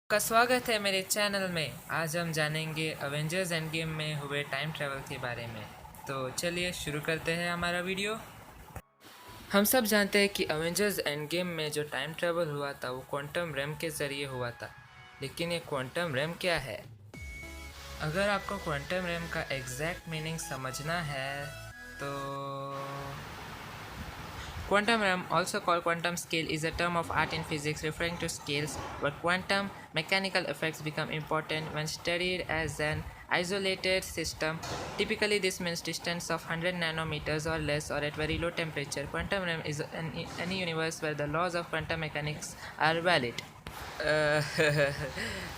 का स्वागत है मेरे चैनल में। आज हम जानेंगे अवेंजर्स एंड गेम में हुए टाइम ट्रैवल के बारे में। तो चलिए शुरू करते हैं हमारा वीडियो। हम सब जानते हैं कि अवेंजर्स एंड गेम में जो टाइम ट्रैवल हुआ था वो क्वांटम रैम के ज़रिए हुआ था। लेकिन ये क्वांटम रैम क्या है? अगर आपको क्वांटम रैम का एग्जैक्ट मीनिंग समझना है तो quantum realm, also called quantum scale, is a term of art in physics referring to scales where quantum mechanical effects become important when studied as an isolated system. Typically, this means distance of 100 nanometers or less or at very low temperature. Quantum realm is any universe where the laws of quantum mechanics are valid.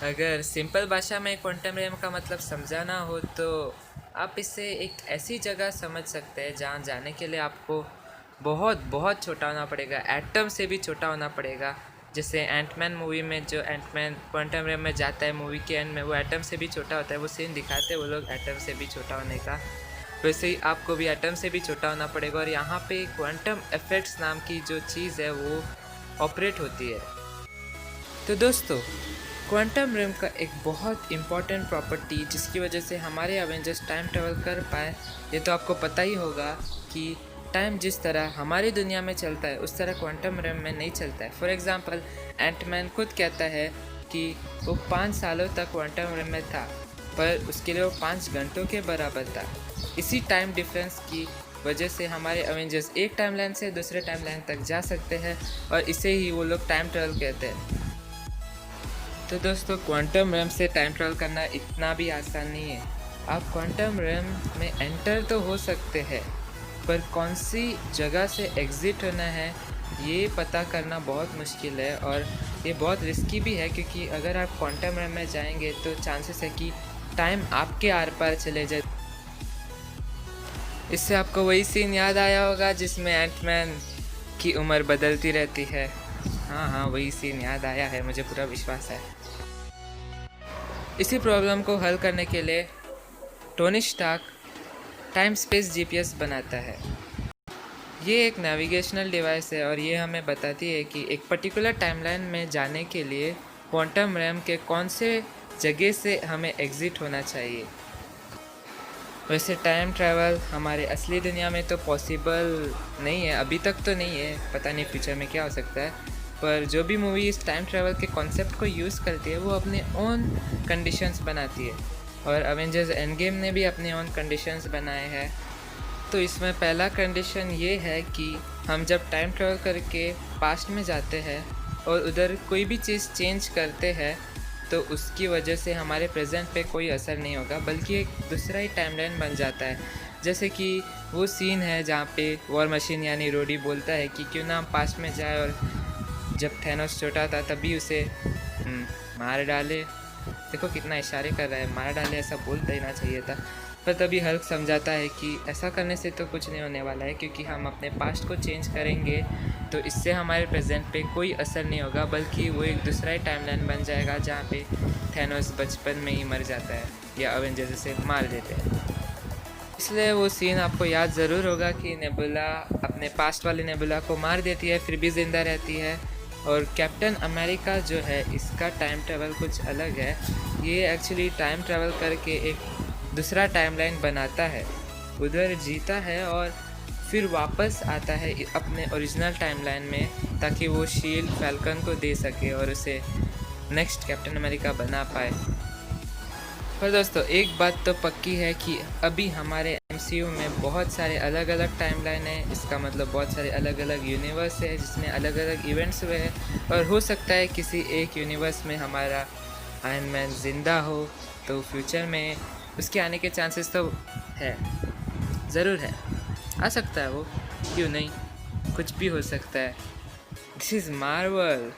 अगर simple भाषा में quantum RAM का मतलब समझाना हो तो आप इसे एक ऐसी जगह समझ सकते हैं जहाँ जाने के लिए आपको बहुत बहुत छोटा होना पड़ेगा, एटम से भी छोटा होना पड़ेगा। जैसे एंटमैन मूवी में जो एंटमैन क्वांटम रैम में जाता है, मूवी के एंड में वो एटम से भी छोटा होता है, वो सीन दिखाते हैं वो लोग एटम से भी छोटा होने का। वैसे ही आपको भी एटम से भी छोटा होना पड़ेगा और यहाँ पे क्वांटम इफेक्ट्स नाम की जो चीज़ है वो ऑपरेट होती है। तो दोस्तों, क्वांटम रैम का एक बहुत इम्पॉर्टेंट प्रॉपर्टी जिसकी वजह से हमारे अवेंजर्स टाइम ट्रैवल कर पाए, ये तो आपको पता ही होगा कि टाइम जिस तरह हमारी दुनिया में चलता है उस तरह क्वांटम रैम में नहीं चलता है। फॉर एग्ज़ाम्पल, एंटमैन खुद कहता है कि वो 5 सालों तक क्वांटम रैम में था, पर उसके लिए वो 5 घंटों के बराबर था। इसी टाइम डिफरेंस की वजह से हमारे अवेंजर्स एक टाइमलाइन से दूसरे टाइमलाइन तक जा सकते हैं और इसे ही वो लोग टाइम ट्रैवल कहते हैं। तो दोस्तों, क्वांटम रैम से टाइम ट्रैवल करना इतना भी आसान नहीं है। आप क्वांटम रैम में एंटर तो हो सकते हैं, पर कौन सी जगह से एग्ज़िट होना है ये पता करना बहुत मुश्किल है और ये बहुत रिस्की भी है, क्योंकि अगर आप क्वांटम रैम में जाएंगे तो चांसेस है कि टाइम आपके आर पार चले जाए। इससे आपको वही सीन याद आया होगा जिसमें एंटमैन की उम्र बदलती रहती है। हाँ, वही सीन याद आया है, मुझे पूरा विश्वास है। इसी प्रॉब्लम को हल करने के लिए Tony Stark time space GPS बनाता है। ये एक नेविगेशनल डिवाइस है और ये हमें बताती है कि एक पर्टिकुलर टाइमलाइन में जाने के लिए क्वांटम रैम के कौन से जगह से हमें एग्ज़िट होना चाहिए। वैसे टाइम ट्रैवल हमारे असली दुनिया में तो पॉसिबल नहीं है, अभी तक तो नहीं है, पता नहीं फ्यूचर में क्या हो सकता है। पर जो भी मूवी इस टाइम ट्रैवल के कॉन्सेप्ट को यूज़ करती है वो अपने ओन कंडीशंस बनाती है और अवेंजर्स एंड गेम ने भी अपने ओन कंडीशंस बनाए हैं। तो इसमें पहला कंडीशन ये है कि हम जब टाइम ट्रैवल करके पास्ट में जाते हैं और उधर कोई भी चीज़ चेंज करते हैं तो उसकी वजह से हमारे प्रेजेंट पे कोई असर नहीं होगा, बल्कि एक दूसरा ही टाइमलाइन बन जाता है। जैसे कि वो सीन है जहाँ पे वॉर मशीन यानी रोडी बोलता है कि क्यों ना हम पास्ट में जाए और जब थैनोस छोटा था तभी उसे मार डाले। देखो कितना इशारे कर रहा है, मार डाले, ऐसा बोल देना चाहिए था। पर तभी हल्क समझाता है कि ऐसा करने से तो कुछ नहीं होने वाला है, क्योंकि हम अपने पास्ट को चेंज करेंगे तो इससे हमारे प्रेजेंट पे कोई असर नहीं होगा, बल्कि वो एक दूसरा ही टाइमलाइन बन जाएगा जहाँ पे थैनोस बचपन में ही मर जाता है या अवेंजर्स से मार देते हैं। इसलिए वो सीन आपको याद ज़रूर होगा कि नेबुला अपने पास्ट वाले नेबुला को मार देती है, फिर भी ज़िंदा रहती है। और कैप्टन अमेरिका जो है इसका टाइम ट्रैवल कुछ अलग है। ये एक्चुअली टाइम ट्रैवल करके एक दूसरा टाइमलाइन बनाता है, उधर जीता है और फिर वापस आता है अपने ओरिजिनल टाइमलाइन में, ताकि वो शील्ड फैल्कन को दे सके और उसे नेक्स्ट कैप्टन अमेरिका बना पाए। पर दोस्तों, एक बात तो पक्की है कि अभी हमारे एमसीयू में बहुत सारे अलग अलग टाइमलाइन है। इसका मतलब बहुत सारे अलग अलग यूनिवर्स है जिसमें अलग अलग इवेंट्स हुए हैं और हो सकता है किसी एक यूनिवर्स में हमारा आयरन मैन ज़िंदा हो तो फ्यूचर में उसके आने के चांसेस तो है, ज़रूर है, आ सकता है वो, क्यों नहीं, कुछ भी हो सकता है। This is Marvel.